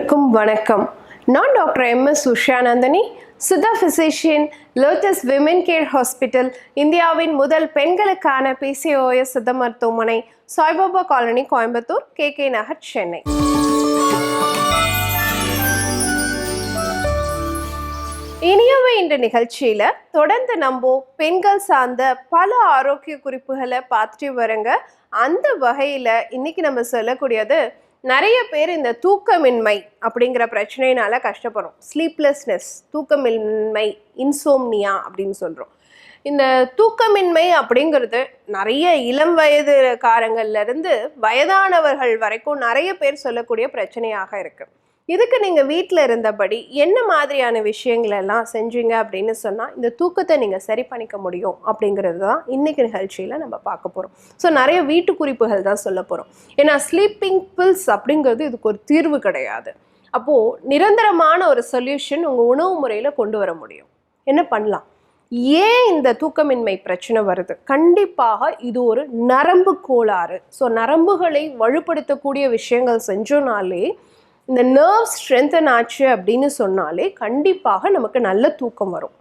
அனைவருக்கும் வணக்கம். நான் doctor MS Usha Nandhini, Siddha physician, lotus women care hospital, இந்தியாவின் முதல் பெண்களுக்கான PCOS சித்த மருத்துவமனை, சாய்பாபா காலனி, கோயம்புத்தூர், KK நகர், சென்னை. இனியவை இந்த நிகழ்ச்சியில தொடர்ந்து நம்ம பெண்கள் சார்ந்த பல ஆரோக்கிய குறிப்புகளை பார்த்துட்டு வரங்க. அந்த வகையில இன்னைக்கு நம்ம சொல்லக்கூடியது, நிறைய பேர் இந்த தூக்கமின்மை அப்படிங்கிற பிரச்சனையினால கஷ்டப்படுறோம். ஸ்லீப்லெஸ்னஸ், தூக்கமின்மை, இன்சோம்னியா அப்படின்னு சொல்கிறோம். இந்த தூக்கமின்மை அப்படிங்கிறது நிறைய இளம் வயதுக்காரங்கள்லேருந்து வயதானவர்கள் வரைக்கும் நிறைய பேர் சொல்லக்கூடிய பிரச்சனையாக இருக்குது. இதுக்கு நீங்கள் வீட்டில் இருந்தபடி என்ன மாதிரியான விஷயங்கள் எல்லாம் செஞ்சீங்க அப்படின்னு சொன்னால் இந்த தூக்கத்தை நீங்கள் சரி பண்ணிக்க முடியும் அப்படிங்கிறது தான் இன்றைக்கி நிகழ்ச்சியில் நம்ம பார்க்க போகிறோம். ஸோ நிறைய வீட்டு குறிப்புகள் தான் சொல்ல போகிறோம். ஏன்னா ஸ்லீப்பிங் பில்ஸ் அப்படிங்கிறது இதுக்கு ஒரு தீர்வு கிடையாது. அப்போது நிரந்தரமான ஒரு சொல்யூஷன் உங்கள் உணவு முறையில் கொண்டு வர முடியும். என்ன பண்ணலாம்? ஏன் இந்த தூக்கமின்மை பிரச்சனை வருது? கண்டிப்பாக இது ஒரு நரம்பு கோளாறு. ஸோ நரம்புகளை வலுப்படுத்தக்கூடிய விஷயங்கள் செஞ்சோனாலே, இந்த நர்வ் ஸ்ட்ரென்தன் ஆச்சு அப்படின்னு சொன்னாலே கண்டிப்பாக நமக்கு நல்ல தூக்கம் வரும்.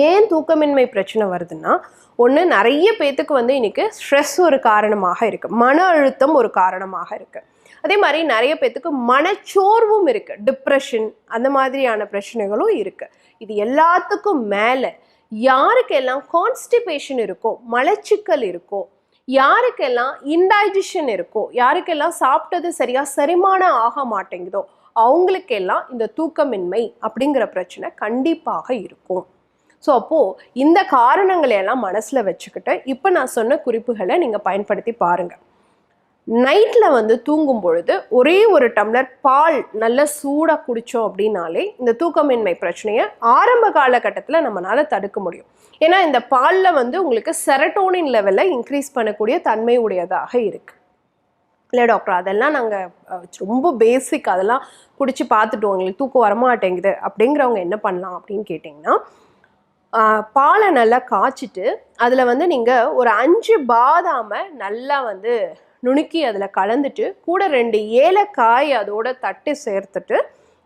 ஏன் தூக்கமின்மை பிரச்சனை வருதுன்னா, ஒன்று, நிறைய பேத்துக்கு இன்னைக்கு ஸ்ட்ரெஸ் ஒரு காரணமாக இருக்குது, மன அழுத்தம் ஒரு காரணமாக இருக்குது. அதே மாதிரி நிறைய பேத்துக்கு மனச்சோர்வும் இருக்குது, டிப்ரெஷன், அந்த மாதிரியான பிரச்சனைகளும் இருக்குது. இது எல்லாத்துக்கும் மேலே யாருக்கெல்லாம் கான்ஸ்டிபேஷன் இருக்கோ, மலச்சிக்கல் இருக்கோ, யாருக்கெல்லாம் இன்டைஜஷன் இருக்கோ, யாருக்கெல்லாம் சாப்பிட்டது சரியாக செரிமானம் ஆக மாட்டேங்குதோ, அவங்களுக்கெல்லாம் இந்த தூக்கமின்மை அப்படிங்கிற பிரச்சனை கண்டிப்பாக இருக்கும். ஸோ அப்போது இந்த காரணங்களை எல்லாம் மனசில் வச்சுக்கிட்டு இப்போ நான் சொன்ன குறிப்புகளை நீங்கள் பயன்படுத்தி பாருங்கள். நைட்டில் தூங்கும் பொழுது ஒரே ஒரு டம்ளர் பால் நல்லா சூடாக குடித்தோம் அப்படின்னாலே இந்த தூக்கமின்மை பிரச்சனையை ஆரம்ப காலகட்டத்தில் நம்மளால் தடுக்க முடியும். ஏன்னா இந்த பாலில் உங்களுக்கு செரட்டோனின் லெவலை இன்க்ரீஸ் பண்ணக்கூடிய தன்மை உடையதாக இருக்குது. இல்லை டாக்டர், அதெல்லாம் நாங்கள் ரொம்ப பேசிக், அதெல்லாம் குடித்து பார்த்துட்டோம், எங்களுக்கு தூக்கம் வரமாட்டேங்குது அப்படிங்கிறவங்க என்ன பண்ணலாம் அப்படின்னு கேட்டிங்கன்னா, பாலை நல்லா காய்ச்சிட்டு அதில் நீங்கள் ஒரு 5 பாதாமை நல்லா நுணுக்கி அதில் கலந்துட்டு, கூட 2 ஏலக்காய் அதோட தட்டு சேர்த்துட்டு,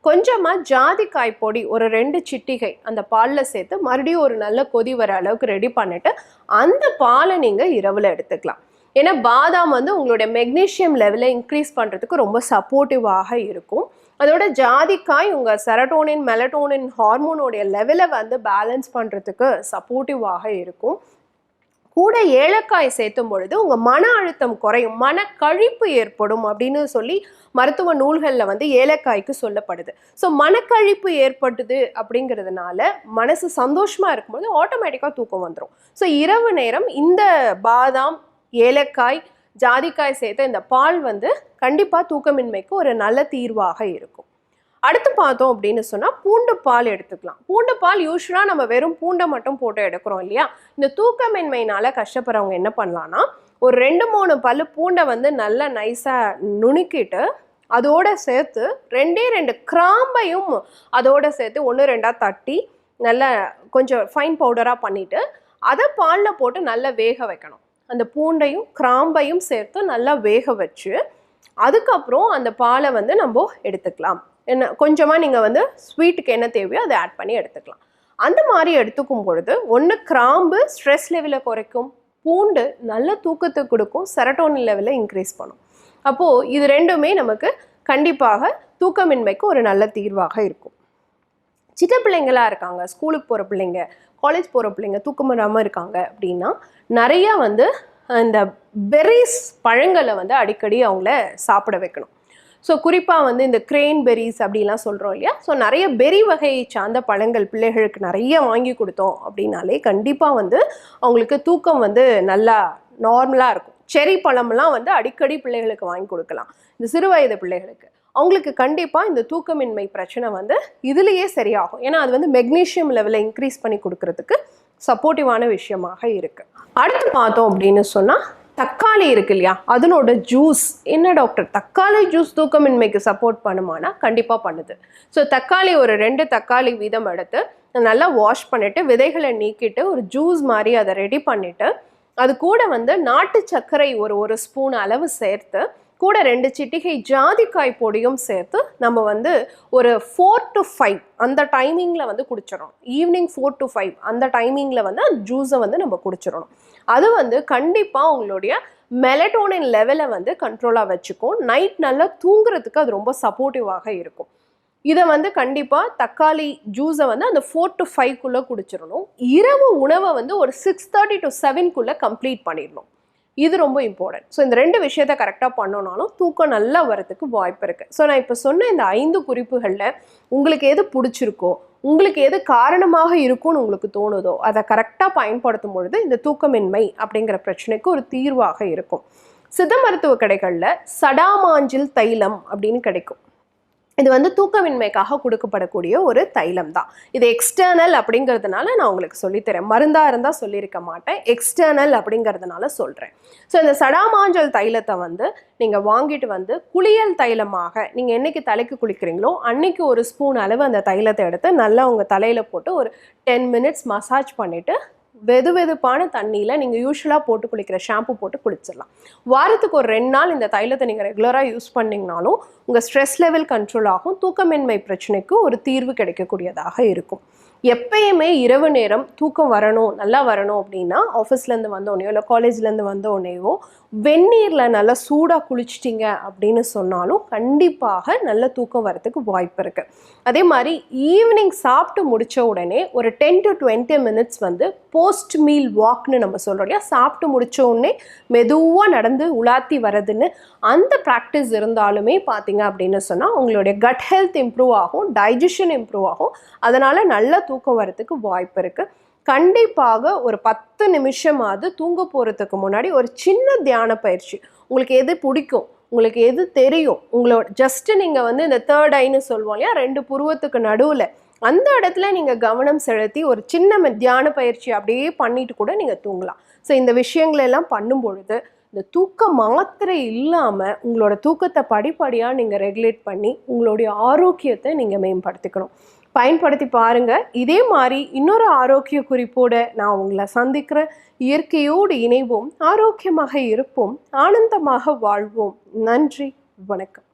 கொஞ்சமாக ஜாதிக்காய் பொடி ஒரு 2 சிட்டிகை அந்த பாலில் சேர்த்து மறுபடியும் ஒரு நல்ல கொதி வர அளவுக்கு ரெடி பண்ணிவிட்டு அந்த பாலை நீங்கள் இரவில் எடுத்துக்கலாம். ஏன்னா பாதாம் உங்களுடைய மெக்னீஷியம் லெவலை இன்க்ரீஸ் பண்ணுறதுக்கு ரொம்ப சப்போர்ட்டிவாக இருக்கும். அதோட ஜாதிக்காய் உங்கள் செரட்டோனின், மெலட்டோனின் ஹார்மோனோடைய லெவலை பேலன்ஸ் பண்ணுறதுக்கு சப்போர்ட்டிவாக இருக்கும். கூட ஏலக்காய் சேர்த்தும் பொழுது உங்கள் மன அழுத்தம் குறையும், மனக்கழிப்பு ஏற்படும் அப்படின்னு சொல்லி மருத்துவ நூல்களில் ஏலக்காய்க்கு சொல்லப்படுது. ஸோ மனக்கழிப்பு ஏற்படுது அப்படிங்கிறதுனால மனசு சந்தோஷமாக இருக்கும்போது ஆட்டோமேட்டிக்காக தூக்கம் வந்துடும். ஸோ இரவு நேரம் இந்த பாதாம், ஏலக்காய், ஜாதிக்காய் சேர்த்த இந்த பால் கண்டிப்பாக தூக்கமின்மைக்கு ஒரு நல்ல தீர்வாக இருக்கும். அடுத்து பார்த்தோம் அப்படின்னு சொன்னால் பூண்டு பால் எடுத்துக்கலாம். பூண்டு பால் யூஸ்வலாக நம்ம வெறும் பூண்டை மட்டும் போட்டு எடுக்கிறோம் இல்லையா? இந்த தூக்கமின்மையினால் கஷ்டப்படுறவங்க என்ன பண்ணலான்னா, ஒரு 2-3 பல்லு பூண்டை நல்லா நைஸாக நுணுக்கிட்டு அதோடு சேர்த்து 2 கிராம்பையும் அதோடு சேர்த்து 1-2 தட்டி நல்லா கொஞ்சம் ஃபைன் பவுடராக பண்ணிவிட்டு அதை பாலில் போட்டு நல்லா வேக வைக்கணும். அந்த பூண்டையும் கிராம்பையும் சேர்த்து நல்லா வேக வச்சு அதுக்கப்புறம் அந்த பாலை நம்ம எடுத்துக்கலாம். என்ன கொஞ்சமாக நீங்கள் ஸ்வீட்டுக்கு என்ன தேவையோ அதை ஆட் பண்ணி எடுத்துக்கலாம். அந்த மாதிரி எடுத்துக்கும் பொழுது ஒன்று கிராம்பு ஸ்ட்ரெஸ் லெவலை குறைக்கும், பூண்டு நல்ல தூக்கத்தை கொடுக்கும், செரட்டோனின் லெவலை இன்க்ரீஸ் பண்ணும். அப்போது இது ரெண்டுமே நமக்கு கண்டிப்பாக தூக்கமின்மைக்கு ஒரு நல்ல தீர்வாக இருக்கும். சின்ன பிள்ளைங்களாக இருக்காங்க, ஸ்கூலுக்கு போகிற பிள்ளைங்க, காலேஜ் போகிற பிள்ளைங்க தூக்கம் வராமல் இருக்காங்க அப்படின்னா நிறையா இந்த பெர்ரிஸ் பழங்களை அடிக்கடி அவங்கள சாப்பிட வைக்கணும். ஸோ குறிப்பாக இந்த கிரெயின் பெரிஸ் அப்படிலாம் சொல்கிறோம் இல்லையா? ஸோ நிறைய பெரி வகையை சார்ந்த பழங்கள் பிள்ளைகளுக்கு நிறைய வாங்கி கொடுத்தோம் அப்படின்னாலே கண்டிப்பாக அவங்களுக்கு தூக்கம் நல்லா நார்மலாக இருக்கும். செரி பழம்லாம் அடிக்கடி பிள்ளைகளுக்கு வாங்கி கொடுக்கலாம். இந்த சிறு வயது பிள்ளைகளுக்கு அவங்களுக்கு கண்டிப்பாக இந்த தூக்கமின்மை பிரச்சனை இதுலேயே சரியாகும். ஏன்னா அது மெக்னீஷியம் லெவலை இன்க்ரீஸ் பண்ணி கொடுக்கறதுக்கு சப்போர்ட்டிவான விஷயமாக இருக்குது. அடுத்து பார்த்தோம் அப்படின்னு சொன்னால் தக்காளி இருக்கு இல்லையா, அதனோட ஜூஸ். என்ன டாக்டர், தக்காளி ஜூஸ் தூக்கமின்மைக்கு சப்போர்ட் பண்ணுமானா? கண்டிப்பாக பண்ணுது. ஸோ தக்காளி ஒரு 2 தக்காளி வீதம் எடுத்து நல்லா வாஷ் பண்ணிவிட்டு விதைகளை நீக்கிட்டு ஒரு ஜூஸ் மாதிரி அதை ரெடி பண்ணிவிட்டு அது கூட நாட்டு சர்க்கரை ஒரு ஸ்பூன் அளவு சேர்த்து கூட 2 சிட்டிகை ஜாதிக்காய் பொடியும் சேர்த்து நம்ம வந்து ஒரு 4 to 5 அந்த டைமிங்கில் வந்து குடிச்சிடணும். ஈவினிங் 4 to 5 அந்த டைமிங்கில் வந்து அந்த ஜூஸை வந்து நம்ம குடிச்சிடணும். அது வந்து கண்டிப்பாக உங்களுடைய மெலட்டோனின் லெவலை வந்து கண்ட்ரோலாக வச்சுக்கும். நைட் நல்லா தூங்குறதுக்கு அது ரொம்ப சப்போர்ட்டிவாக இருக்கும். இதை வந்து கண்டிப்பாக தக்காளி ஜூஸை வந்து அந்த 4 to 5 குடிச்சிடணும். இரவு உணவை வந்து ஒரு 6:30 to 7 கம்ப்ளீட் பண்ணிடணும். இது ரொம்ப இம்பார்ட்டன்ட். ஸோ இந்த 2 விஷயத்த கரெக்டாக பண்ணோனாலும் தூக்கம் நல்லா வரதுக்கு வாய்ப்பு இருக்குது. ஸோ நான் இப்போ சொன்ன இந்த 5 குறிப்புகளில் உங்களுக்கு எது பிடிச்சிருக்கோ, உங்களுக்கு எது காரணமாக இருக்கும்னு உங்களுக்கு தோணுதோ அதை கரெக்டாக பயன்படுத்தும் பொழுது இந்த தூக்கமின்மை அப்படிங்கிற பிரச்சனைக்கு ஒரு தீர்வாக இருக்கும். சித்த மருத்துவ கடைகளில் சடாமாஞ்சில் தைலம் அப்படின்னு கிடைக்கும். இது வந்து தூக்கமின்மைக்காக கொடுக்கப்படக்கூடிய ஒரு தைலம் தான். இது எக்ஸ்டர்னல் அப்படிங்கிறதுனால நான் உங்களுக்கு சொல்லித்தரேன். மருந்தாக இருந்தால் சொல்லியிருக்க மாட்டேன், எக்ஸ்டர்னல் அப்படிங்கிறதுனால சொல்கிறேன். ஸோ இந்த சடாமாஞ்சல் தைலத்தை வந்து நீங்கள் வாங்கிட்டு வந்து குளியல் தைலமாக நீங்கள் என்றைக்கு தலைக்கு குளிக்கிறீங்களோ அன்னைக்கு ஒரு ஸ்பூன் அளவு அந்த தைலத்தை எடுத்து நல்லா உங்கள் தலையில் போட்டு ஒரு 10 minutes மசாஜ் பண்ணிவிட்டு வெதுவெதுப்பான தண்ணியில் நீங்கள் யூஸ்வலாக போட்டு குளிக்கிற ஷாம்பு போட்டு குளிச்சிடலாம். வாரத்துக்கு ஒரு 2 நாள் இந்த தைலத்தை நீங்கள் ரெகுலராக யூஸ் பண்ணிங்கனாலும் உங்கள் ஸ்ட்ரெஸ் லெவல் கண்ட்ரோல் ஆகும். தூக்கமின்மை பிரச்சனைக்கு ஒரு தீர்வு கிடைக்கக்கூடியதாக இருக்கும். எப்பயுமே இரவு நேரம் தூக்கம் வரணும், நல்லா வரணும் அப்படின்னா ஆஃபீஸ்லேருந்து வந்தோடனேயோ இல்லை காலேஜ்லேருந்து வந்தோடனேயோ வெந்நீரில் நல்லா சூடாக குளிச்சிட்டிங்க அப்படின்னு சொன்னாலும் கண்டிப்பாக நல்ல தூக்கம் வரத்துக்கு வாய்ப்பு இருக்குது. அதே மாதிரி ஈவினிங் சாப்பிட்டு முடித்த உடனே ஒரு 10 to 20 minutes வந்து போஸ்ட் மீல் வாக்னு நம்ம சொல்கிறோம் இல்லையா, சாப்பிட்டு முடித்த உடனே மெதுவாக நடந்து உலாத்தி வரதுன்னு அந்த ப்ராக்டிஸ் இருந்தாலுமே பார்த்தீங்க அப்படின்னு சொன்னால் உங்களுடைய கட் ஹெல்த் இம்ப்ரூவ் ஆகும், டைஜஷன் இம்ப்ரூவ் ஆகும். அதனால் நல்ல தூக்கம் வரத்துக்கு வாய்ப்பு இருக்குது. கண்டிப்பாக ஒரு 10 நிமிஷமாவது தூங்க போகிறதுக்கு முன்னாடி ஒரு சின்ன தியான பயிற்சி, உங்களுக்கு எது பிடிக்கும், உங்களுக்கு எது தெரியும், உங்களோட ஜஸ்ட்டு நீங்கள் வந்து இந்த 3rd ஐன்னு சொல்லுவோம் இல்லையா, 2 புருவத்துக்கு நடுவில் அந்த இடத்துல நீங்கள் கவனம் செலுத்தி ஒரு சின்ன தியான பயிற்சி அப்படியே பண்ணிட்டு கூட நீங்கள் தூங்கலாம். ஸோ இந்த விஷயங்களெல்லாம் பண்ணும் பொழுது இந்த தூக்க மாத்திரை இல்லாமல் உங்களோட தூக்கத்தை படிப்படியாக நீங்கள் ரெகுலேட் பண்ணி உங்களுடைய ஆரோக்கியத்தை நீங்கள் மேம்படுத்திக்கணும். பயன்படுத்தி பாருங்கள். இதே மாதிரி இன்னொரு ஆரோக்கிய குறிப்போடு நான் உங்களை சந்திக்கிறேன். இயற்கையோடு இணைவோம், ஆரோக்கியமாக இருப்போம், ஆனந்தமாக வாழ்வோம். நன்றி, வணக்கம்.